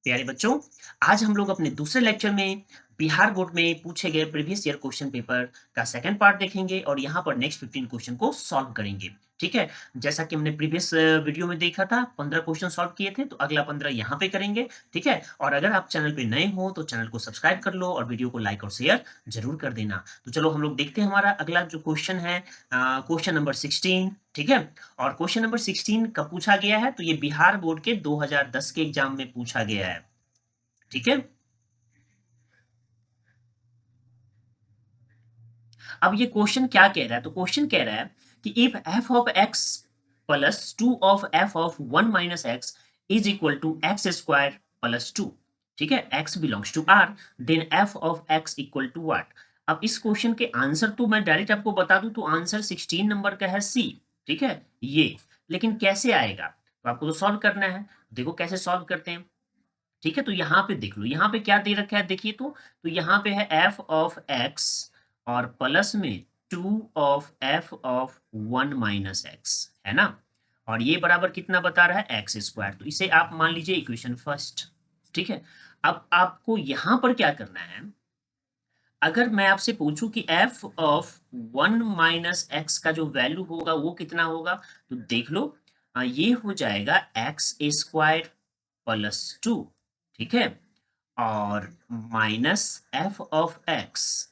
प्यारे बच्चों, आज हम लोग अपने दूसरे लेक्चर में बिहार बोर्ड में पूछे गए प्रीवियस ईयर क्वेश्चन पेपर का सेकंड पार्ट देखेंगे और यहाँ पर नेक्स्ट 15 क्वेश्चन को सॉल्व करेंगे। ठीक है, जैसा कि हमने प्रीवियस वीडियो में देखा था 15 क्वेश्चन सॉल्व किए थे, तो अगला 15 यहाँ पे करेंगे। ठीक है, और अगर आप चैनल पे नए हो तो चैनल को सब्सक्राइब कर लो और वीडियो को लाइक और शेयर जरूर कर देना। तो चलो हम लोग देखते हैं हमारा अगला जो क्वेश्चन है, क्वेश्चन नंबर 16। ठीक है, और क्वेश्चन नंबर 16 कब पूछा गया है, तो ये बिहार बोर्ड के 2010 के एग्जाम में पूछा गया है। ठीक है, अब ये क्वेश्चन क्या कह रहा है, तो क्वेश्चन कह रहा है कि if f of x plus two of f of one minus x is equal to x square plus two. ठीक है, x belongs to R, then f of x equal to what. अब इस question के answer तो मैं direct आपको बता दूं, तो आंसर 16 नंबर का है सी। ठीक है, ये लेकिन कैसे आएगा, तो आपको तो सॉल्व करना है। देखो कैसे सॉल्व करते हैं। ठीक है, तो यहाँ पे देख लो, यहाँ पे क्या दे रखा है देखिए, तो यहाँ पे है एफ ऑफ एक्स और प्लस में two of f of one minus x, है ना। और ये बराबर कितना बता रहा है, एक्स स्क्वायर, तो इसे आप मान लीजिए इक्वेशन फर्स्ट। ठीक है, अब आपको यहाँ पर क्या करना है, अगर मैं आपसे पूछूं कि F of one minus x का जो वैल्यू होगा वो कितना होगा, तो देख लो, ये हो जाएगा एक्स स्क्वायर प्लस टू। ठीक है, और माइनस एफ ऑफ एक्स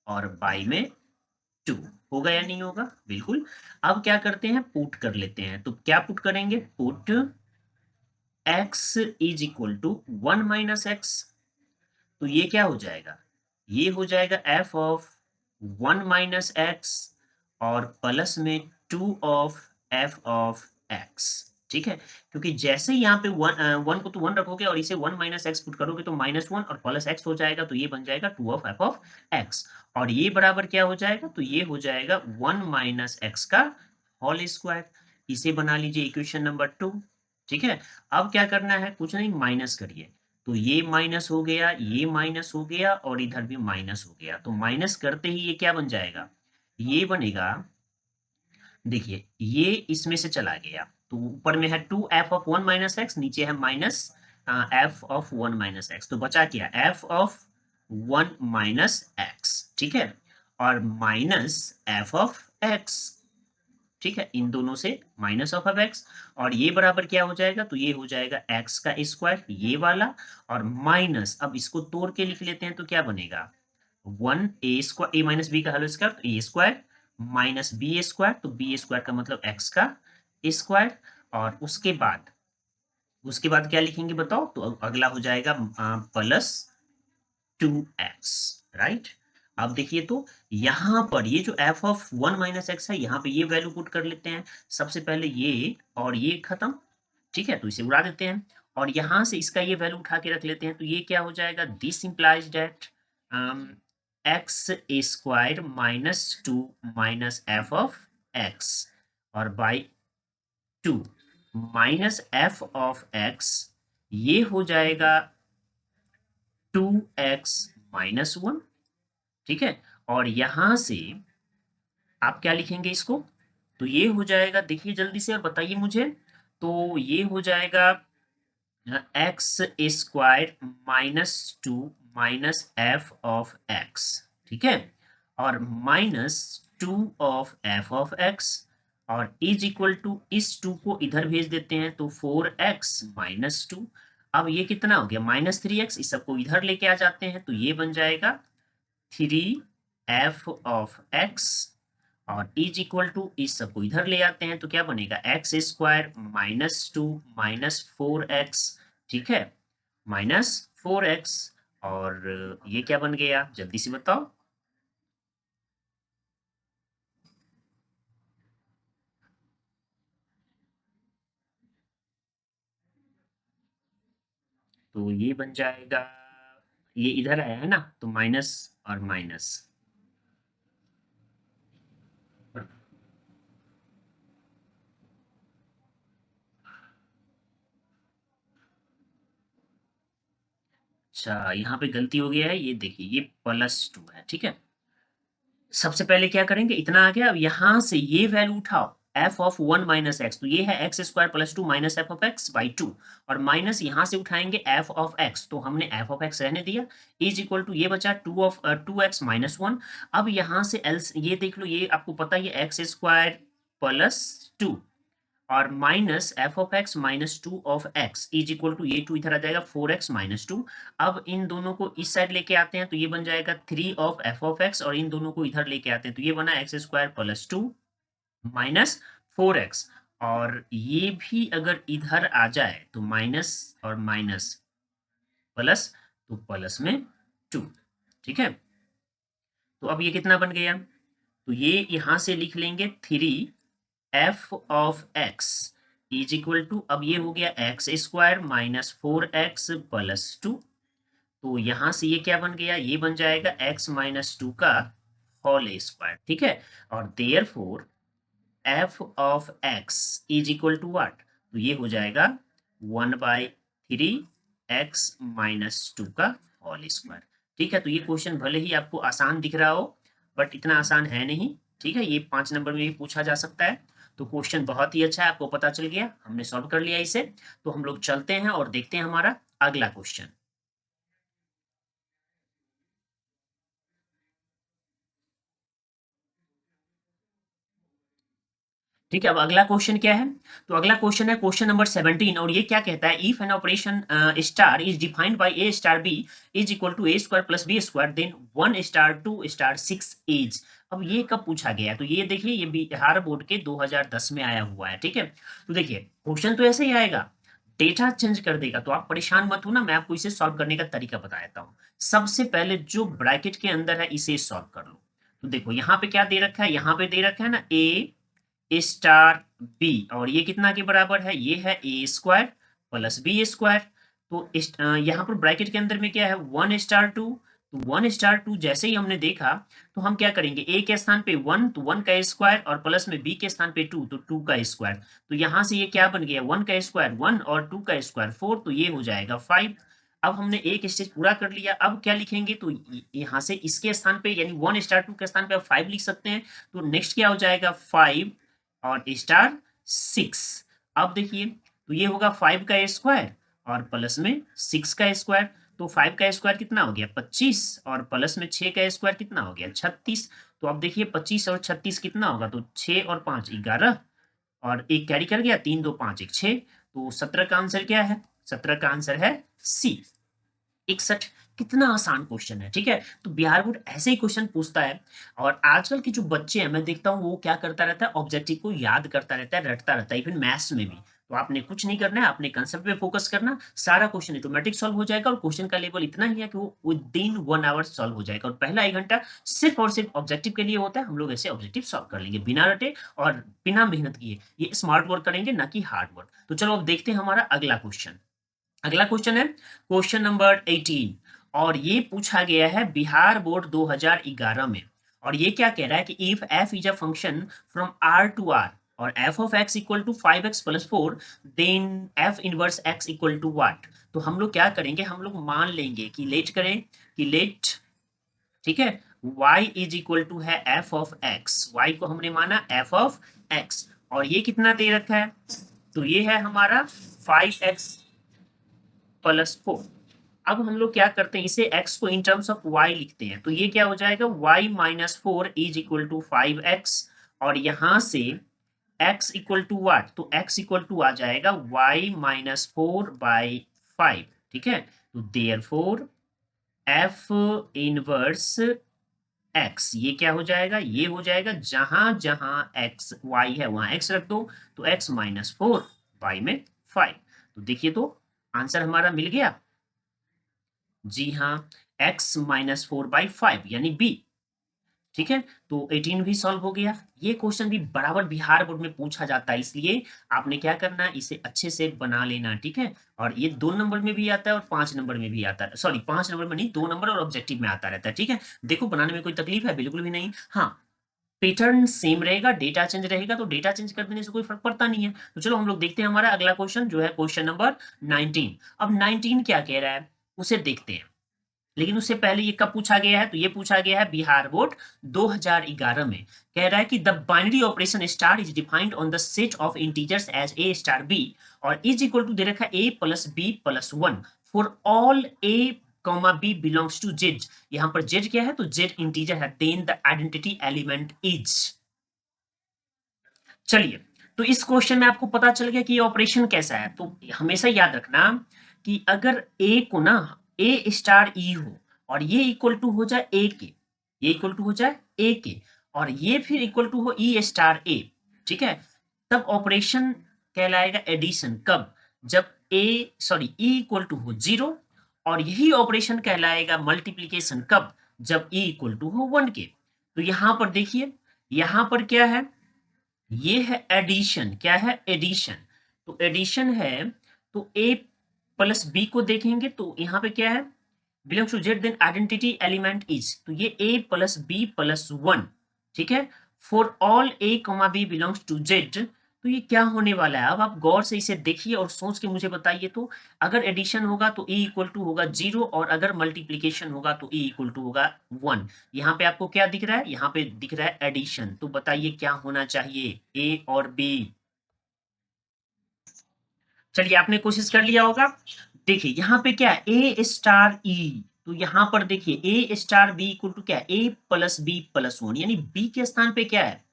और बाई में टू। होगा या नहीं होगा, बिल्कुल। अब क्या करते हैं, पुट कर लेते हैं, तो क्या पुट करेंगे, put x is equal to one minus x, तो ये क्या हो जाएगा, ये हो जाएगा f of one minus x और प्लस में two of f of x. ठीक है, क्योंकि जैसे ही यहाँ पे वन को तो वन रखोगे और इसे वन माइनस एक्स पुट करोगे तो माइनस वन और प्लस एक्स हो जाएगा, तो ये बन जाएगा to of f of x. और ये बराबर क्या हो जाएगा, तो ये हो जाएगा वन माइनस एक्स का होल स्क्वायर। इसे बना लीजिए इक्वेशन नंबर टू। ठीक है, अब क्या करना है, कुछ नहीं, माइनस करिए, तो ये माइनस हो गया, ये माइनस हो गया और इधर भी माइनस हो गया, तो माइनस करते ही ये क्या बन जाएगा, ये बनेगा, देखिए ये इसमें से चला गया, तो ऊपर में है two f of one minus x, नीचे है minus f of one minus x, तो बचा क्या, f of one minus x. ठीक है, और माइनस एफ ऑफ एक्स। ठीक है, इन दोनों से माइनस ऑफ ऑफ एक्स, और ये बराबर क्या हो जाएगा, तो ये हो जाएगा एक्स का स्क्वायर ये वाला, और माइनस, अब इसको तोड़ के लिख लेते हैं तो क्या बनेगा, वन ए स्क्वायर, ए माइनस बी का होल स्क्वायर, तो ए स्क्वायर माइनस बी स्क्वायर, तो बी स्क्वायर का मतलब एक्स का स्क्वायर। और उसके बाद क्या लिखेंगे बताओ, तो अगला हो जाएगा प्लस टू एक्स, राइट। अब देखिए, तो यहाँ पर ये जो F of one minus x है, यहाँ पे ये वैल्यू पुट कर लेते हैं, सबसे पहले ये और ये खत्म। ठीक है, तो इसे उड़ा देते हैं और यहाँ से इसका ये वैल्यू उठा के रख लेते हैं, तो ये क्या हो जाएगा, this implies that x square minus two minus f of x और by two minus f of x, ये हो जाएगा टू एक्स माइनस वन। ठीक है, और यहां से आप क्या लिखेंगे इसको, तो ये हो जाएगा, देखिए जल्दी से और बताइए मुझे, तो ये हो जाएगा x square minus two minus f of x. ठीक है, और minus two of f of x, और इज इक्वल टू इस टू को इधर भेज देते हैं, तो फोर एक्स माइनस टू। अब ये कितना हो गया, माइनस थ्री एक्स, इस सबको इधर लेके आ जाते हैं, तो ये बन जाएगा थ्री एफ ऑफ एक्स, और इज इक्वल टू इस सबको इधर ले आते हैं, तो क्या बनेगा, x square minus two minus four x. ठीक है, माइनस फोर एक्स, और ये क्या बन गया, जल्दी से बताओ। तो ये बन जाएगा, ये इधर आया है ना, तो माइनस और माइनस। अच्छा, यहाँ पे गलती हो गया है, ये देखिए ये प्लस टू है। ठीक है, सबसे पहले क्या करेंगे, इतना आ गया, अब यहां से ये वैल्यू उठाओ, एफ ऑफ 1 माइनस एक्स, तो ये है x square plus 2 minus f of x by 2, और माइनस यहाँ से उठाएंगे एफ ऑफ एक्स, तो हमने एफ ऑफ एक्स रहने दिया, इज इक्वल टू ये बचा 2x माइनस 1। अब यहाँ से एल ये देख लो, ये आपको पता है एक्स स्क्वायर प्लस 2 और minus f of x minus 2 of x is equal to ये 2 इधर आ जाएगा 4x माइनस 2। अब इन दोनों को इस साइड लेके आते हैं तो ये बन जाएगा 3 ऑफ एफ ऑफ एक्स, और इन दोनों को इधर लेके आते हैं तो ये बना x square plus 2 minus 4x, और ये भी अगर इधर आ जाए तो माइनस और माइनस प्लस, तो प्लस में 2। ठीक है, तो अब ये कितना बन गया, तो ये यहां से लिख लेंगे 3 f of x is equal to, अब ये हो गया x square minus 4x plus 2, तो यहां से ये क्या बन गया, ये बन जाएगा x माइनस 2 का होल स्क्वायर। ठीक है, और therefore f of x is equal to what, तो ये हो जाएगा 1/3 x माइनस 2 का होल स्क्वायर। ठीक है, तो ये क्वेश्चन भले ही आपको आसान दिख रहा हो बट इतना आसान है नहीं। ठीक है, ये 5 नंबर में भी पूछा जा सकता है, तो क्वेश्चन बहुत ही अच्छा है, आपको पता चल गया, हमने सॉल्व कर लिया इसे। तो हम लोग चलते हैं और देखते हैं हमारा अगला क्वेश्चन। ठीक है, अब अगला क्वेश्चन क्या है, तो अगला क्वेश्चन है क्वेश्चन नंबर 17, और ये क्या कहता है, if an operation star is defined by a star b is equal to a square plus b square then 1 star 2 star 6 is. अब ये कब पूछा गया है, तो ये देखिए ये बिहार बोर्ड के 2010 में आया हुआ है। ठीक है, तो देखिए क्वेश्चन तो ऐसे ही आएगा, डेटा चेंज कर देगा, तो आप परेशान मत हो ना, मैं आपको इसे सॉल्व करने का तरीका बता देता हूँ। सबसे पहले जो ब्रैकेट के अंदर है इसे सॉल्व कर लो। तो देखो यहाँ पे क्या दे रखा है, यहाँ पे दे रखा है ना ए स्टार बी, और ये कितना के बराबर है, ये है ए स्क्वायर प्लस बी स्क्वायर। तो यहाँ पर ब्रैकेट के अंदर में क्या है 1 स्टार 2, तो 1 स्टार 2 जैसे ही हमने देखा तो हम क्या करेंगे, ए के स्थान पे 1 तो 1 का स्क्वायर, और प्लस में बी के स्थान पे 2 तो 2 का स्क्वायर। तो यहाँ से ये क्या बन गया 1 का स्क्वायर 1 और 2 का स्क्वायर 4, तो ये हो जाएगा 5। अब हमने एक स्टेज पूरा कर लिया, अब क्या लिखेंगे, तो यहाँ से इसके स्थान पे यानी 1 स्टार 2 के स्थान पे अब 5 लिख सकते हैं। तो नेक्स्ट क्या हो जाएगा 5 और स्टार 6। अब देखिए तो ये होगा 5 का स्क्वायर और प्लस में 6 का स्क्वायर, तो 5 का स्क्वायर कितना हो गया 25, और प्लस में 6 का स्क्वायर कितना हो गया 36। तो अब देखिए 25 और 36 कितना होगा, तो 6 और 5 11, और एक कैरी कर गया 3 2 5 1 6, तो 17 का आंसर क्या है, 17 का आंसर है सी 61। कितना आसान क्वेश्चन है। ठीक है, तो बिहार बोर्ड ऐसे ही क्वेश्चन पूछता है, और आजकल के जो बच्चे हैं मैं देखता हूँ वो क्या करता रहता है, ऑब्जेक्टिव को याद करता रहता है, रटता रहता है, इवन मैथ्स में भी। तो आपने कुछ नहीं करना है, आपने कंसेप्ट पे फोकस करना, सारा क्वेश्चन ऑटोमेटिक सॉल्व हो जाएगा, और क्वेश्चन का लेवल इतना ही है कि वो विद इन 1 आवर सॉल्व हो जाएगा, और पहला 1 घंटा सिर्फ और सिर्फ ऑब्जेक्टिव के लिए होता है। हम लोग ऐसे ऑब्जेक्टिव सॉल्व कर लेंगे बिना रटे और बिना मेहनत किए, ये स्मार्ट वर्क करेंगे ना कि हार्ड वर्क। तो चलो अब देखते हैं हमारा अगला क्वेश्चन। अगला क्वेश्चन है क्वेश्चन नंबर 18, और ये पूछा गया है बिहार बोर्ड 2011 में, और ये क्या कह रहा है कि if f is a function from r to r और f of x equal to 5x plus 4 then f inverse x equal to what. तो हम लोग क्या करेंगे, हम लोग मान लेंगे कि लेट करें कि लेट, ठीक है, y इज इक्वल टू है f ऑफ x, y को हमने माना f ऑफ x, और ये कितना दे रखा है, तो ये है हमारा 5x प्लस 4। अब हम लोग क्या करते हैं, इसे x को इन टर्म्स ऑफ y लिखते हैं, तो ये क्या हो जाएगा y minus 4 is equal to 5x, और यहां से x इक्वल टू व्हाट, तो x इक्वल टू आ जाएगा y माइनस 4/5। ठीक है, तो देयरफॉर f इनवर्स x, ये क्या हो जाएगा, ये हो जाएगा जहां जहां x y है वहां x रख दो, तो x माइनस 4 y में 5। तो देखिए तो आंसर हमारा मिल गया, जी हाँ, x माइनस 4/5 यानी बी। ठीक है, तो 18 भी सॉल्व हो गया। ये क्वेश्चन भी बराबर बिहार बोर्ड में पूछा जाता है, इसलिए आपने क्या करना है, इसे अच्छे से बना लेना। ठीक है, और ये 2 नंबर में भी आता है और 5 नंबर में भी आता है, सॉरी 5 नंबर में नहीं, 2 नंबर और ऑब्जेक्टिव में आता रहता है। ठीक है, देखो बनाने में कोई तकलीफ है बिल्कुल भी नहीं। हाँ, पैटर्न सेम रहेगा, डेटा चेंज रहेगा, तो डेटा चेंज कर देने से कोई फर्क पड़ता नहीं है। तो चलो हम लोग देखते हैं हमारा अगला क्वेश्चन जो है क्वेश्चन नंबर 19। अब 19 क्या कह रहा है उसे देखते हैं। लेकिन उससे पहले ये कब पूछा गया है, तो ये पूछा गया है बिहार बोर्ड 2011 में। कह रहा है कि the binary operation star is defined on the set of integers as A star B और इज इक्वल टू दे रखा है A plus B plus 1 for all A comma B belongs to Z. यहां पर जेड क्या है, तो Z integer है, then the identity element is. चलिए, तो इस क्वेश्चन में आपको पता चल गया कि ये ऑपरेशन कैसा है। तो हमेशा याद रखना कि अगर ए को ना ए स्टार ई हो और ये इक्वल टू हो जाए ए के, ये इक्वल टू हो जाए ए के और ये फिर इक्वल टू हो ई स्टार ए, ठीक है, तब ऑपरेशन कहलाएगा एडिशन। कब, जब ई इक्वल टू हो 0 और यही ऑपरेशन कहलाएगा मल्टीप्लीकेशन कब, जब ई इक्वल टू हो 1 के। तो यहां पर देखिए, यहां पर क्या है, ये है एडिशन। क्या है, एडिशन। तो एडिशन है, तो ए प्लस बी को देखेंगे तो यहाँ पे क्या है, belongs to Z then identity element is, तो ये ए प्लस बी प्लस 1, ठीक है, for all A comma B belongs to Z. तो ये क्या होने वाला है, अब आप गौर से इसे देखिए और सोच के मुझे बताइए। तो अगर एडिशन होगा तो ई इक्वल टू होगा 0 और अगर मल्टीप्लीकेशन होगा तो ई इक्वल टू होगा 1। यहाँ पे आपको क्या दिख रहा है, यहाँ पे दिख रहा है एडिशन। तो बताइए क्या होना चाहिए, ए और बी। चलिए, आपने कोशिश कर लिया होगा। देखिए यहाँ पे क्या है, ए स्टार ई, तो यहाँ पर देखिए ए स्टार बी इक्वल टू क्या है, ए प्लस बी प्लस 1, यानी बी के स्थान पे क्या है,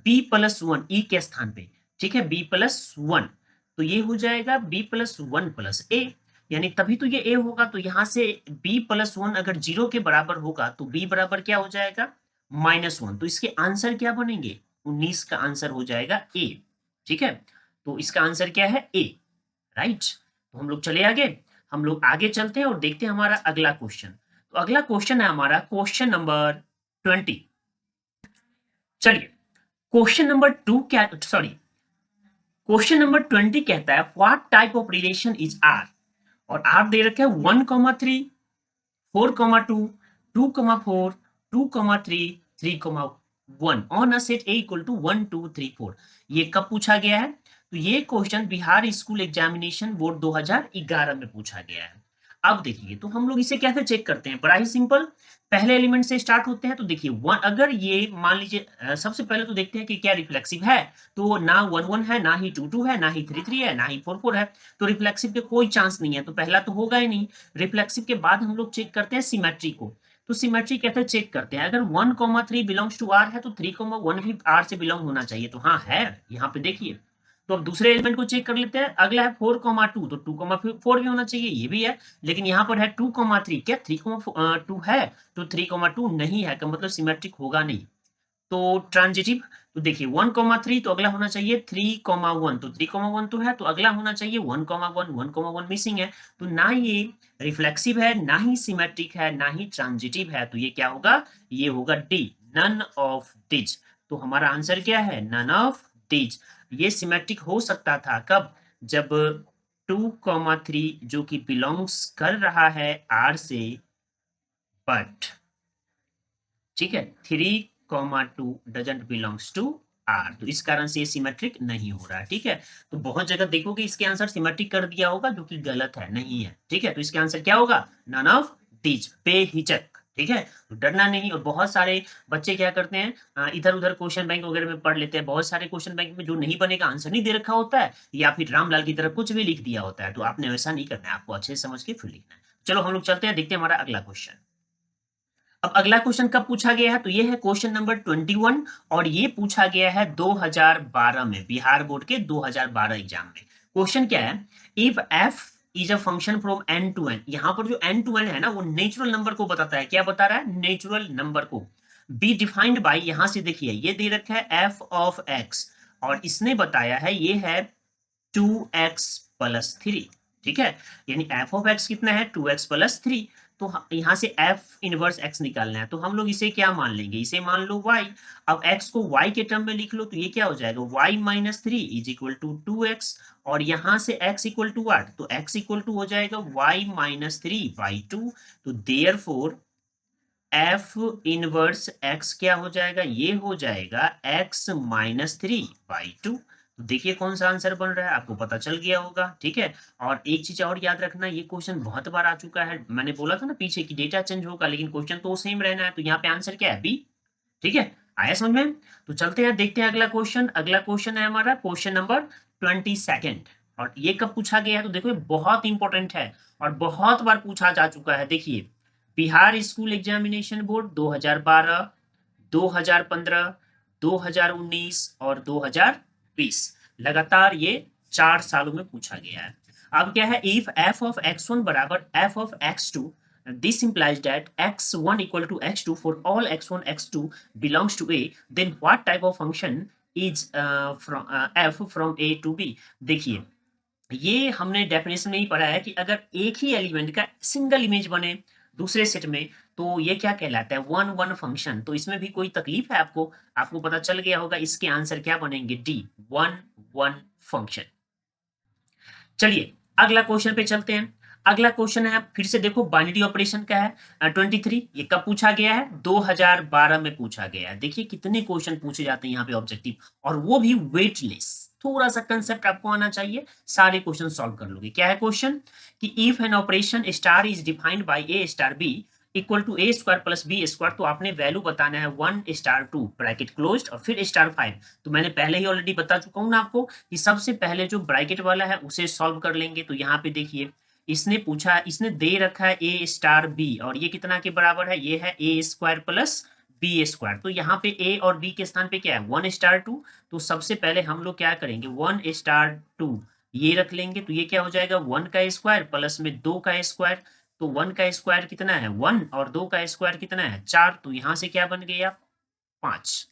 बी प्लस 1 ई के स्थान पे, ठीक है, बी प्लस 1। तो ये हो जाएगा बी प्लस 1 प्लस ए, यानी तभी तो ये ए होगा। तो यहां से बी प्लस 1 अगर 0 के बराबर होगा तो बी बराबर क्या हो जाएगा, -1। तो इसके आंसर क्या बनेंगे, 19 का आंसर हो जाएगा ए, ठीक है। तो इसका आंसर क्या है, ए, राइट। तो हम लोग चले आगे, हम लोग आगे चलते हैं और देखते हैं हमारा अगला क्वेश्चन। तो अगला क्वेश्चन है हमारा क्वेश्चन नंबर 20। चलिए, क्वेश्चन नंबर 2 क्या, सॉरी, क्वेश्चन नंबर 20 कहता है what type of relation is R, और आर दे रखे है 1,3, 4,2, 2,4, 2,3, 3,1 on a set A equal to 1 2 3 4। ये कब पूछा गया है, तो ये question Bihar school examination board 2011 में पूछा गया है। अब देखिए, तो हम लोग इसे कैसे चेक करते हैं, बड़ा ही सिंपल, पहले एलिमेंट से स्टार्ट होते हैं। तो देखिए वन, अगर ये मान लीजिए सबसे पहले तो देखते हैं कि क्या रिफ्लेक्सिव है। तो ना 1 1 है, ना ही 2 2 है, ना ही 3 3 है, ना ही 4 4 है। तो रिफ्लेक्सिव के कोई चांस नहीं है, तो पहला तो होगा ही नहीं। रिफ्लेक्सिव के बाद हम लोग चेक करते हैं सिमेट्री को। तो सिमेट्री कैसे चेक करते हैं, अगर 1,3 बिलोंग्स टू आर है तो 3,1 भी आर से बिलोंग होना चाहिए। तो हाँ है, यहाँ पे देखिए। तो अब दूसरे एलिमेंट को चेक कर लेते हैं, अगला है 4,2, तो 2,4 भी होना चाहिए, ये भी है। लेकिन यहाँ पर है 2,3, क्या 3,2 है, तो 3,2 नहीं है, का मतलब सिमेट्रिक होगा नहीं। तो ट्रांजिटिव, तो देखिए 1,3, तो अगला होना चाहिए 3,1, तो 3,1 तो है, तो अगला होना चाहिए 1,1, 1,1 मिसिंग है। तो ना ये रिफ्लेक्सिव है, ना ही सिमेट्रिक है, ना ही ट्रांजिटिव है। तो ये क्या होगा, ये होगा डी, नन ऑफ दिस। तो हमारा आंसर क्या है, नन ऑफ दिस। ये सिमेट्रिक हो सकता था कब, जब 2,3 जो कि बिलोंग्स कर रहा है आर से, बट ठीक है 3,2 डजंट बिलोंग्स टू आर, तो इस कारण से ये सिमेट्रिक नहीं हो रहा है, ठीक है। तो बहुत जगह देखोगे इसके आंसर सिमेट्रिक कर दिया होगा, जो कि गलत है, नहीं है, ठीक है। तो इसके आंसर क्या होगा, नन ऑफ दीज, बेहिचक, ठीक है। तो डरना नहीं। और बहुत सारे बच्चे क्या करते हैं, इधर उधर क्वेश्चन बैंक वगैरह में पढ़ लेते हैं, बहुत सारे क्वेश्चन बैंक में जो नहीं बनेगा आंसर नहीं दे रखा होता है, या फिर रामलाल की तरह कुछ भी लिख दिया होता है। तो आपने वैसा नहीं करना है, आपको अच्छे से समझ के फिर लिखना है। चलो हम लोग चलते हैं, देखते हैं हमारा अगला क्वेश्चन। अब अगला क्वेश्चन कब पूछा गया है, तो ये है क्वेश्चन नंबर 21 और ये पूछा गया है 2012 में, बिहार बोर्ड के 2012 एग्जाम में। क्वेश्चन क्या है, if f is a function from N to N, यहां पर जो एन टू एन है ना, वो नेचुरल नंबर को बताता है। क्या बता रहा है, नेचुरल नंबर को। बी डिफाइंड बाई, यहां से देखिए ये दे रखा है एफ ऑफ एक्स, और इसने बताया है ये है 2x+3, ठीक है। यानी एफ ऑफ एक्स कितना है, 2x+3। तो यहां से एफ इनवर्स एक्स निकालना है, तो हम लोग इसे क्या मान लेंगे, इसे मान लो y। अब x को y के टर्म में लिख लो, तो ये क्या हो जाएगा, y-3 is equal to 2x, और यहां से x इक्वल टू 8, तो x इक्वल टू हो जाएगा y-3/2। तो देयरफॉर एफ इनवर्स x क्या हो जाएगा, ये हो जाएगा x-3/2। तो देखिए कौन सा आंसर बन रहा है, आपको पता चल गया होगा, ठीक है। और एक चीज और याद रखना, ये क्वेश्चन बहुत बार आ चुका है, मैंने बोला था ना पीछे कि डेटा चेंज होगा लेकिन क्वेश्चन तो सेम रहना है, तो यहाँ पे आंसर क्या है, बी। ठीक है, आया समझ में। तो चलते हैं, देखते हैं अगला क्वेश्चन। अगला क्वेश्चन है हमारा क्वेश्चन नंबर 22। और ये कब पूछा गया है, तो देखो ये बहुत इंपॉर्टेंट है और बहुत बार पूछा जा चुका है। देखिए, बिहार स्कूल एग्जामिनेशन बोर्ड 2012, 2015, 2019 और 2020, लगातार ये 4 सालों में पूछा गया है। अब क्या है, इफ एफ ऑफ x1 बराबर F of x2, this implies that x1 equal to x2 for all x1 x2 belongs to a, then what type of function is from f from a to b। देखिए, ये हमने definition में ही पढ़ा है कि अगर एक ही एलिमेंट का सिंगल इमेज बने दूसरे सेट में, तो ये क्या कहलाता है, वन वन फंक्शन। तो इसमें भी कोई तकलीफ है आपको, आपको पता चल गया होगा, इसके आंसर क्या बनेंगे, डी, वन वन फंक्शन। चलिए अगला क्वेश्चन पे चलते हैं। अगला क्वेश्चन है, फिर से देखो बाइनरी ऑपरेशन का है, 23। ये कब पूछा गया है, 2012 में पूछा गया है। देखिए कितने क्वेश्चन पूछे जाते हैं यहाँ पे ऑब्जेक्टिव, और वो भी वेटलेस। थोड़ा सा कंसेप्ट आपको आना चाहिए, सारे क्वेश्चन सॉल्व कर लोगे। क्या है क्वेश्चन, कि if an operation star is defined by a star b equal to a square plus b square, तो आपने वैल्यू बताना है 1 स्टार 2 ब्रैकेट क्लोज्ड और फिर स्टार 5। तो मैंने पहले ही ऑलरेडी बता चुका हूं ना आपको कि सबसे पहले जो ब्रैकेट वाला है उसे सॉल्व कर लेंगे। तो यहाँ पे देखिए, इसने पूछा, इसने दे रखा है ए स्टार बी, और ये कितना के बराबर है, ये है ए स्क्वायर प्लस बी स्क्वायर। तो यहाँ पे ए और बी के स्थान पे क्या है, 1 स्टार 2। तो सबसे पहले हम लोग क्या करेंगे, 1 स्टार 2 ये रख लेंगे। तो ये क्या हो जाएगा, 1 का स्क्वायर प्लस में 2 का स्क्वायर। तो 1 का स्क्वायर कितना है, 1, और 2 का स्क्वायर कितना है, 4। तो यहां से क्या बन गया, 5।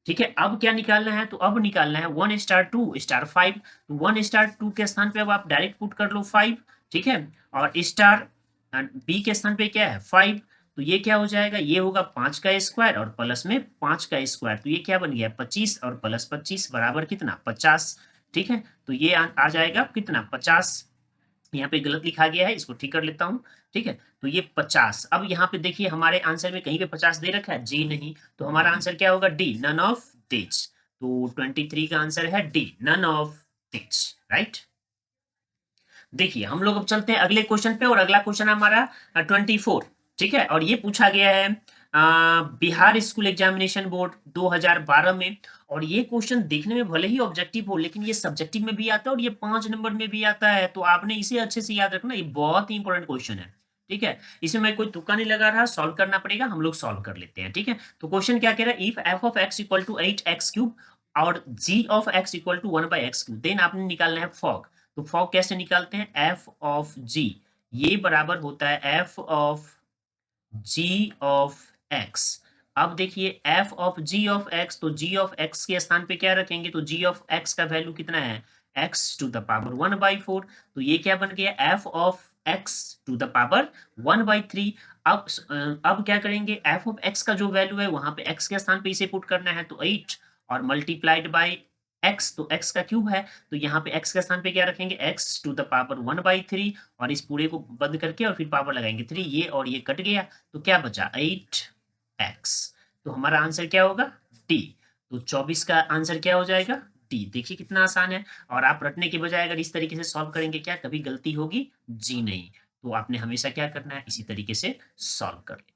ठीक है, अब क्या निकालना है, तो अब निकालना है 1 स्टार 2 स्टार 5। तो 1 स्टार 2 के स्थान पे अब आप डायरेक्ट पुट कर लो 5। ठीक है, और स्टार बी के स्थान पे क्या है, 5। तो ये क्या हो जाएगा, ये होगा 5 का स्क्वायर और प्लस में 5 का स्क्वायर। तो ये क्या बन गया, 25 और प्लस 25 बराबर कितना, 50। ठीक है, तो ये आ जाएगा कितना, 50। यहाँ पे गलत लिखा गया है, इसको ठीक कर लेता हूँ। ठीक है, तो ये 50। अब यहाँ पे देखिए हमारे आंसर में कहीं पे 50 दे रखा है, जी नहीं। तो हमारा आंसर क्या होगा, डी, नन ऑफ दिस। तो 23 का आंसर है D, none of this, right. देखिए हम लोग अब चलते हैं अगले क्वेश्चन पे, और अगला क्वेश्चन हमारा 24। ठीक है, और ये पूछा गया है बिहार स्कूल एग्जामिनेशन बोर्ड 2012 में। और ये क्वेश्चन देखने में भले ही ऑब्जेक्टिव हो, लेकिन ये सब्जेक्टिव में भी आता है और ये 5 नंबर में भी आता है। तो आपने इसे अच्छे से याद रखना, ये बहुत ही इंपॉर्टेंट क्वेश्चन है। ठीक है, इसमें मैं कोई तुक्का नहीं लगा रहा, सॉल्व करना पड़ेगा, हम लोग सॉल्व कर लेते हैं। ठीक है, तो क्वेश्चन क्या कह रहा है, if f of x equal to 8x³ और g of x equal to 1/x³, then आपने निकालना है फॉग। तो फॉग कैसे निकालते हैं, एफ ऑफ जी ये बराबर होता है f of g of x. अब देखिए f of g of x, तो जी ऑफ एक्स के स्थान पे क्या रखेंगे, तो जी ऑफ एक्स का वैल्यू कितना है, एक्स टू द पावर 1/4। तो ये क्या बन गया, f of x to the power 1/3। अब क्या करेंगे, एफ ऑफ एक्स का जो वैल्यू है वहां पे एक्स के स्थान पे इसे पुट करना है, तो 8 और मल्टीप्लाइड बाई एक्स, तो एक्स का क्यूब है। तो यहाँ पे एक्स के स्थान पे क्या रखेंगे, एक्स टू द पावर 1/3, और इस पूरे को बंद करके और फिर पावर लगाएंगे 3, ये और ये कट गया, तो क्या बचा 8x। तो हमारा आंसर क्या होगा, डी। तो 24 का आंसर क्या हो जाएगा, डी। देखिए कितना आसान है, और आप रटने के बजाय अगर इस तरीके से सॉल्व करेंगे, क्या कभी गलती होगी, जी नहीं। तो आपने हमेशा क्या करना है, इसी तरीके से सॉल्व कर लेना।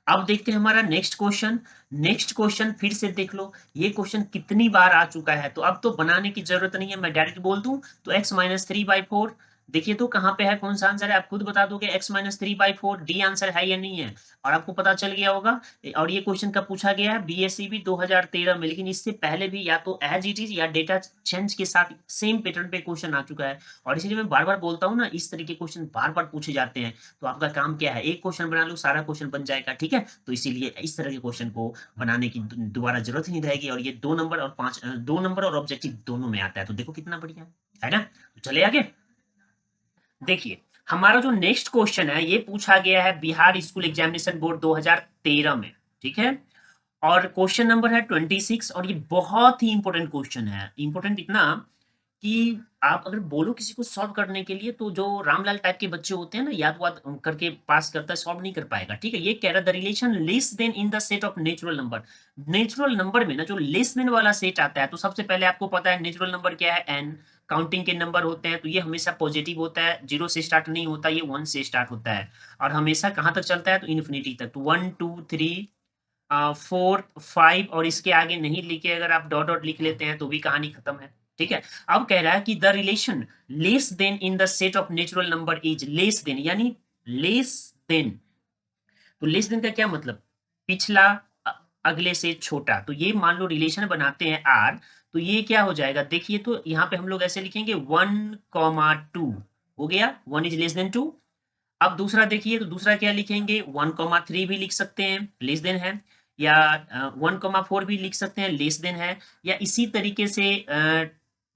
अब देखते हैं हमारा नेक्स्ट क्वेश्चन। नेक्स्ट क्वेश्चन फिर से देख लो, ये क्वेश्चन कितनी बार आ चुका है, तो अब तो बनाने की जरूरत नहीं है, मैं डायरेक्ट बोल दूं। तो x-3/4, देखिए तो कहाँ पे है, कौन सा आंसर है, आप खुद बता दोगे, x-3/4 डी आंसर है या नहीं है, और आपको पता चल गया होगा। और ये क्वेश्चन कब पूछा गया है, बीएससीबी 2013 में, लेकिन इससे पहले भी या तो एज इट इज या डेटा चेंज के साथ सेम पैटर्न पे क्वेश्चन आ चुका है। और इसलिए मैं बार बार बोलता हूँ ना, इस तरह के क्वेश्चन बार बार पूछे जाते हैं। तो आपका काम क्या है, एक क्वेश्चन बना लो, सारा क्वेश्चन बन जाएगा। ठीक है, तो इसीलिए इस तरह के क्वेश्चन को बनाने की दोबारा जरूरत ही नहीं रहेगी, और ये 2 नंबर और 2 नंबर और ऑब्जेक्टिव दोनों में आता है। तो देखो कितना बढ़िया है ना। तो चले आगे, देखिए हमारा जो नेक्स्ट क्वेश्चन है ये पूछा गया है बिहार स्कूल एग्जामिनेशन बोर्ड 2013 में। ठीक है, और क्वेश्चन नंबर है 26, और ये बहुत ही इंपॉर्टेंट क्वेश्चन है। इंपॉर्टेंट इतना कि आप अगर बोलो किसी को सॉल्व करने के लिए, तो जो रामलाल टाइप के बच्चे होते हैं ना, याद वाद करके पास करता है, सॉल्व नहीं कर पाएगा। ठीक है, ये कह रहा है the relation less then in the set of natural number. Natural number में ना जो लेस देन वाला सेट आता है, तो सबसे पहले आपको पता है नेचुरल नंबर क्या है, एन। काउंटिंग के नंबर होते हैं, तो ये हमेशा पॉजिटिव होता है, 0 से स्टार्ट नहीं होता, ये 1 से स्टार्ट होता है, और हमेशा कहाँ तक चलता है, तो इन्फिनिटी तक। तो 1 2 3 4 5, और इसके आगे नहीं लिखे, अगर आप डॉट डॉट लिख लेते हैं तो भी कहानी खत्म है। ठीक है, अब कह रहा है कि the relation less then in the set of natural number is less than, यानी लेस देन। तो लेस देन का क्या मतलब, पिछला अगले से छोटा। तो ये मान लो रिलेशन बनाते हैं आर, तो ये क्या हो जाएगा, देखिए, तो यहाँ पे हम लोग ऐसे लिखेंगे 1,2 हो गया, 1 इज लेस देन 2। अब दूसरा देखिए, तो दूसरा क्या लिखेंगे, 1,3 भी लिख सकते हैं, लेस देन है, या 1,4 भी लिख सकते हैं, लेस देन है, या इसी तरीके से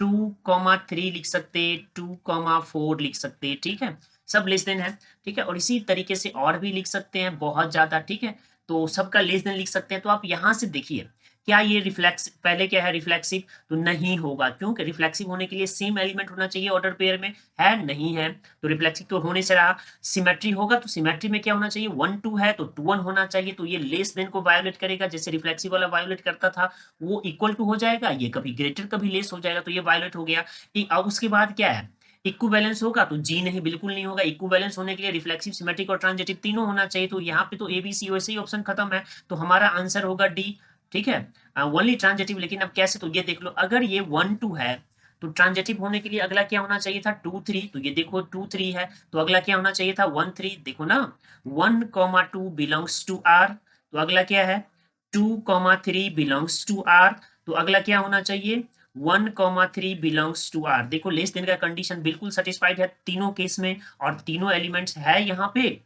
2,3 लिख सकते, 2,4 लिख सकते। ठीक है, सब लेस देन है। ठीक है, और इसी तरीके से और भी लिख सकते हैं बहुत ज्यादा। ठीक है, तो सबका लेस देन लिख सकते हैं। तो आप यहां से देखिए, क्या ये रिफ्लेक्स, पहले क्या है रिफ्लेक्सिव, तो नहीं होगा, क्योंकि रिफ्लेक्सिव होने के लिए सेम एलिमेंट होना चाहिए ऑर्डर पेयर में, है नहीं है, तो रिफ्लेक्सिव तो होने से रहा। सिमेट्री होगा, तो सिमेट्री में क्या होना चाहिए, 1 2 है तो 2 1 होना चाहिए, तो ये लेस देन को वायोलेट करेगा, जैसे रिफ्लेक्सिव वाला वायोलेट करता था, वो इक्वल टू हो जाएगा, ये कभी ग्रेटर कभी लेस हो जाएगा, तो ये वायोलेट हो गया। अब उसके बाद क्या है, इक्विवेलेंस होगा, तो जी नहीं, बिल्कुल नहीं होगा। इक्विवेलेंस होने के लिए रिफ्लेक्सिव, सिमेट्रिक और ट्रांजिटिव तीनों होना चाहिए, तो यहाँ पे तो एबीसी वैसे ही ऑप्शन खत्म है, तो हमारा आंसर होगा डी। ठीक है, ओनली ट्रांजिटिव, लेकिन अब कैसे, तो ये देख लो, अगर ये 1 2 है तो ट्रांजिटिव होने के लिए अगला क्या होना चाहिए था, 2 3, तो ये देखो 2 3 है, तो अगला क्या होना चाहिए था, 1 3, देखो ना, 1,2 बिलोंग्स टू आर, तो अगला क्या है, 2,3 बिलोंग्स टू आर, तो अगला क्या होना चाहिए, 1,3 बिलोंग्स टू आर। देखो लेस देन का कंडीशन बिल्कुल सेटिस्फाइड है तीनों केस में, और तीनों एलिमेंट्स है यहाँ पे,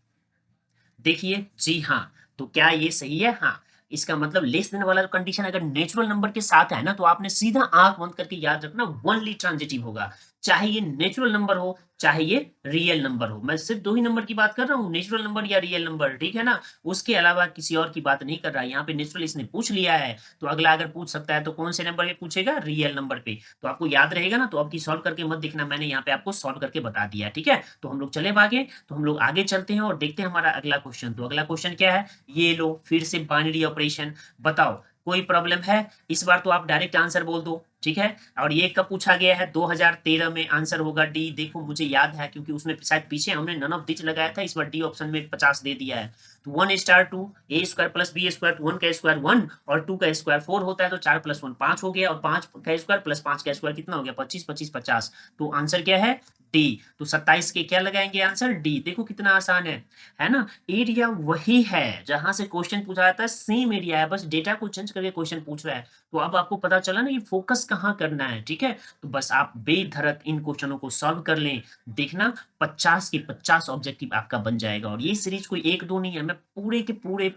देखिए, जी हाँ। तो क्या ये सही है, हाँ। इसका मतलब लेस देन वाला कंडीशन अगर नेचुरल नंबर के साथ है ना, तो आपने सीधा आंख बंद करके याद रखना, ओनली ट्रांजिटिव होगा, चाहे ये नेचुरल नंबर हो चाहे ये रियल नंबर हो। मैं सिर्फ दो ही नंबर की बात कर रहा हूँ, नेचुरल नंबर या रियल नंबर, ठीक है ना, उसके अलावा किसी और की बात नहीं कर रहा। यहाँ पे नेचुरल इसने पूछ लिया है, तो अगला अगर पूछ सकता है तो कौन से नंबर पे पूछेगा, रियल नंबर पे। तो आपको याद रहेगा ना, तो अब की सॉल्व करके मत देखना, मैंने यहाँ पे आपको सॉल्व करके बता दिया। ठीक है, तो हम लोग चले आगे, तो हम लोग आगे चलते हैं और देखते हैं हमारा अगला क्वेश्चन। तो अगला क्वेश्चन क्या है, ये लो फिर से बाइनरी ऑपरेशन। बताओ कोई प्रॉब्लम है, इस बार तो आप डायरेक्ट आंसर बोल दो। ठीक है, और ये कब पूछा गया है, 2013 में, आंसर होगा डी। देखो मुझे याद है, क्योंकि उसमें शायद पीछे हमने नन ऑफ दिच लगाया था, इस बार डी ऑप्शन में 50 दे दिया है। तो 1 स्टार 2 ए स्क्वायर प्लस बी स्क्वायर, 1 का स्क्वायर 1 और 2 का स्क्वायर 4 होता है, तो 4 प्लस 1 5 हो गया, और 5 का स्क्वायर प्लस 5 का स्क्वायर कितना हो गया, 25 25 50। तो आंसर क्या है, डी। तो 27 के क्या लगाएंगे आंसर, डी। देखो कितना आसान है ना। एरिया वही है जहां से क्वेश्चन पूछा जाता है, सेम एरिया है, बस डेटा को चेंज करके क्वेश्चन पूछ रहा है। तो अब आपको पता चला ना ये फोकस कहाँ करना है। ठीक है, तो बस आप बेधड़क इन क्वेश्चनों को सॉल्व कर लें, देखना 50 के 50 ऑब्जेक्टिव आपका बन जाएगा। और ये सीरीज कोई एक दो नहीं है, मैं पूरे के पूरे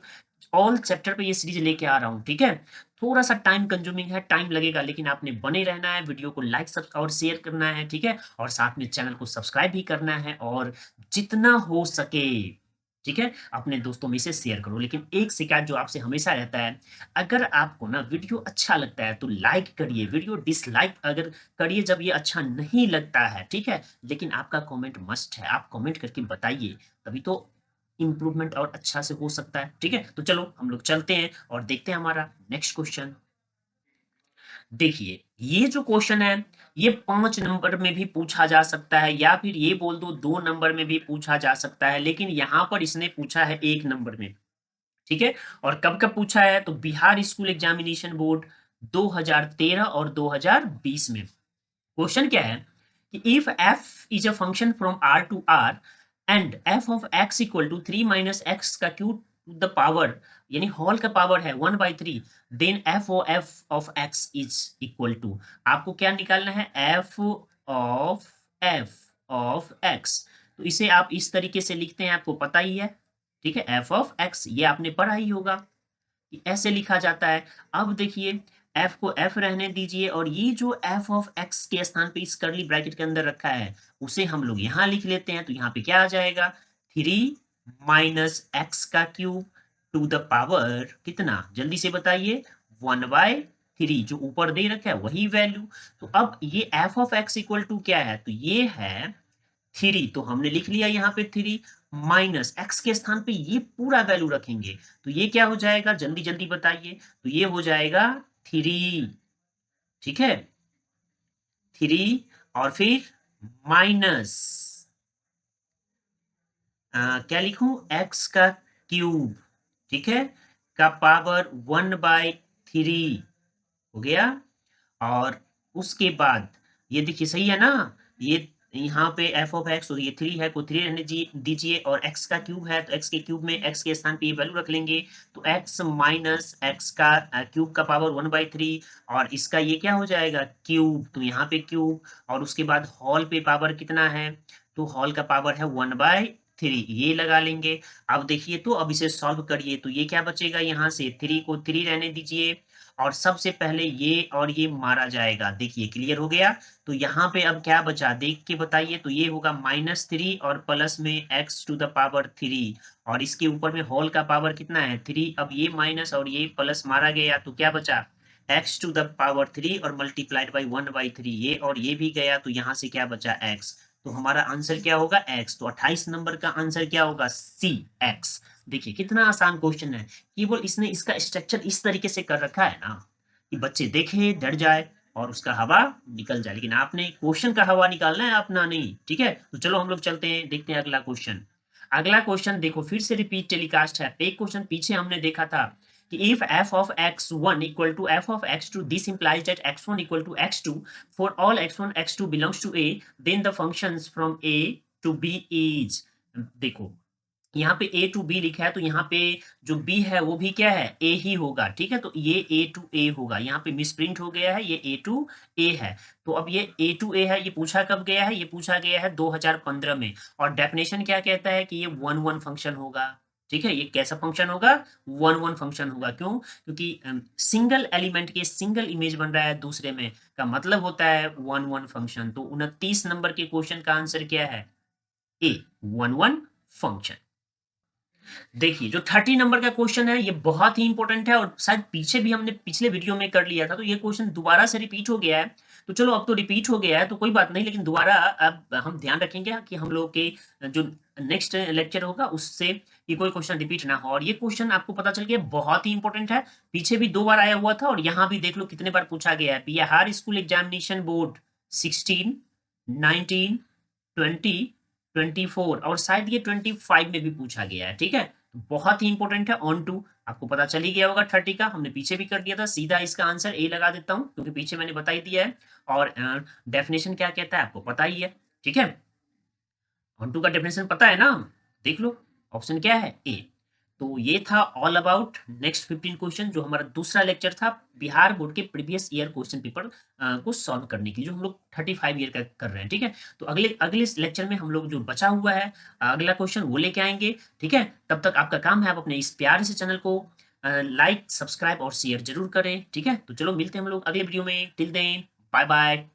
ऑल चैप्टर पे ये सीरीज लेके आ रहा हूँ। ठीक है, थोड़ा सा टाइम कंज्यूमिंग है, टाइम लगेगा, लेकिन आपने बने रहना है, वीडियो को लाइक और शेयर करना है। ठीक है, और साथ में चैनल को सब्सक्राइब भी करना है, और जितना हो सके, ठीक है, अपने दोस्तों में से शेयर करो। लेकिन एक शिकायत जो आपसे हमेशा रहता है, अगर आपको ना वीडियो अच्छा लगता है तो लाइक करिए, वीडियो डिसलाइक अगर करिए जब ये अच्छा नहीं लगता है। ठीक है, लेकिन आपका कमेंट मस्ट है, आप कमेंट करके बताइए, तभी तो इम्प्रूवमेंट और अच्छा से हो सकता है। ठीक है, तो चलो हम लोग चलते हैं और देखते हैं हमारा नेक्स्ट क्वेश्चन। देखिए ये जो क्वेश्चन है, ये 5 नंबर में भी पूछा जा सकता है, या फिर ये बोल दो 2 नंबर में भी पूछा जा सकता है, लेकिन यहाँ पर इसने पूछा है 1 नंबर में। ठीक है, और कब कब पूछा है, तो बिहार स्कूल एग्जामिनेशन बोर्ड 2013 और 2020 में। क्वेश्चन क्या है कि if f is a function from r to r and f of x equal to 3 minus x का क्यूब टू द पावर, यानी होल का पावर है 1/3, then f of x is equal to, आपको क्या निकालना है, f ऑफ x। तो इसे आप इस तरीके से लिखते हैं, आपको पता ही है। ठीक है, f ऑफ x, ये आपने पढ़ा ही होगा कि ऐसे लिखा जाता है। अब देखिए f को f रहने दीजिए, और ये जो f ऑफ x के स्थान पे इस कर्ली ब्रैकेट के अंदर रखा है, उसे हम लोग यहाँ लिख लेते हैं। तो यहाँ पे क्या आ जाएगा, 3 माइनस एक्स का क्यूब टू द पावर कितना, जल्दी से बताइए, 1/3। 3 जो ऊपर दे रखा है वही वैल्यू। तो अब ये f of x equal to क्या है, तो ये है 3, तो हमने लिख लिया यहाँ पे 3 माइनस एक्स के स्थान पे ये पूरा वैल्यू रखेंगे, तो ये क्या हो जाएगा जल्दी जल्दी बताइए, तो ये हो जाएगा 3, ठीक है 3 और फिर माइनस क्या लिखूं एक्स का क्यूब, ठीक है का पावर 1/3 हो गया। और उसके बाद ये देखिए सही है ना, ये यहाँ पे एफ ऑफ एक्स, तो ये 3 है को 3 रहने दीजिए, और एक्स का क्यूब है तो एक्स के क्यूब में एक्स के स्थान पे ये वैल्यू रख लेंगे, तो एक्स माइनस एक्स का क्यूब का पावर 1/3, और इसका ये क्या हो जाएगा क्यूब, तो यहाँ पे क्यूब, और उसके बाद हॉल पे पावर कितना है, तो हॉल का पावर है 1/3, ये लगा लेंगे। अब देखिए तो अब इसे सॉल्व करिए, तो ये क्या बचेगा, यहाँ से 3 को 3 रहने दीजिए, और सबसे पहले ये और ये मारा जाएगा, देखिए क्लियर हो गया। तो यहाँ पे अब क्या बचा देख के बताइए, तो ये होगा -3 और प्लस में x टू द पावर 3, और इसके ऊपर में होल का पावर कितना है 3, अब ये माइनस और ये प्लस मारा गया तो क्या बचा x टू द पावर 3 और मल्टीप्लाइड बाई 1/3, ये और ये भी गया, तो यहाँ से क्या बचा x, तो हमारा आंसर क्या होगा x, तो 28 नंबर का आंसर क्या होगा सी x। देखिए कितना आसान क्वेश्चन है, केवल इसने इसका स्ट्रक्चर इस तरीके से कर रखा है ना कि बच्चे देखे डर जाए और उसका हवा निकल जाए, लेकिन आपने क्वेश्चन का हवा निकालना है अपना नहीं, ठीक है। तो चलो हम लोग चलते हैं, देखते हैं अगला क्वेश्चन। अगला क्वेश्चन देखो फिर से रिपीट टेलीकास्ट है, एक क्वेश्चन पीछे हमने देखा था कि if f of x1 equal to f of x2, this implies that x1 equal to x2 for all x1 x2 belongs to a, then the functions from a to b is, देखो यहाँ पे a to b लिखा है, तो यहाँ पे जो b है वो भी क्या है a ही होगा, ठीक है, तो ये a टू a होगा, यहाँ पे मिसप्रिंट हो गया है, ये a टू a है, तो अब ये a टू a है, ये पूछा कब गया है, ये पूछा गया है 2015 में, और डेफिनेशन क्या कहता है कि ये 1-1 फंक्शन होगा, ठीक है, ये कैसा फंक्शन होगा 1-1 फंक्शन होगा, क्यों, क्योंकि सिंगल एलिमेंट के सिंगल इमेज बन रहा है दूसरे में, का मतलब होता है 1-1 फंक्शन। तो 29 नंबर के क्वेश्चन का आंसर क्या है ए 1-1 फंक्शन। देखिए जो 30 नंबर का क्वेश्चन है ये बहुत ही इंपॉर्टेंट है, और शायद पीछे भी हमने पिछले वीडियो में कर लिया था, तो ये क्वेश्चन दोबारा से रिपीट हो गया है, तो चलो अब तो रिपीट हो गया है तो कोई बात नहीं, लेकिन दोबारा अब हम ध्यान रखेंगे कि हम लोग के जो नेक्स्ट लेक्चर होगा उससे ये कोई क्वेश्चन रिपीट ना हो, और ये क्वेश्चन आपको पता चल गया बहुत ही इंपॉर्टेंट है, पीछे भी 2 बार आया हुआ था, और यहाँ भी देख लो कितने बार पूछा गया है, बिहार स्कूल एग्जामिनेशन बोर्ड 16, 19, 20, 24 और शायद ये 25 में भी पूछा गया है, ठीक है, तो बहुत ही इंपॉर्टेंट है। ऑन टू आपको पता चल ही गया होगा 30 का, हमने पीछे भी कर दिया था, सीधा इसका आंसर ए लगा देता हूं क्योंकि पीछे मैंने बता ही दिया है, और डेफिनेशन क्या कहता है आपको पता ही है, ठीक है, ऑन टू का डेफिनेशन पता है ना, देख लो ऑप्शन क्या है ए। तो ये था ऑल अबाउट नेक्स्ट 15 क्वेश्चन, जो हमारा दूसरा लेक्चर था बिहार बोर्ड के प्रीवियस ईयर क्वेश्चन पेपर को सॉल्व करने के लिए, जो हम लोग 35 ईयर का कर रहे हैं, ठीक है। तो अगले अगले लेक्चर में हम लोग जो बचा हुआ है अगला क्वेश्चन वो लेके आएंगे, ठीक है। तब तक आपका काम है आप अपने इस प्यारे से चैनल को लाइक सब्सक्राइब और शेयर जरूर करें, ठीक है। तो चलो मिलते हैं हम लोग अगले वीडियो में, टिल देन बाय बाय।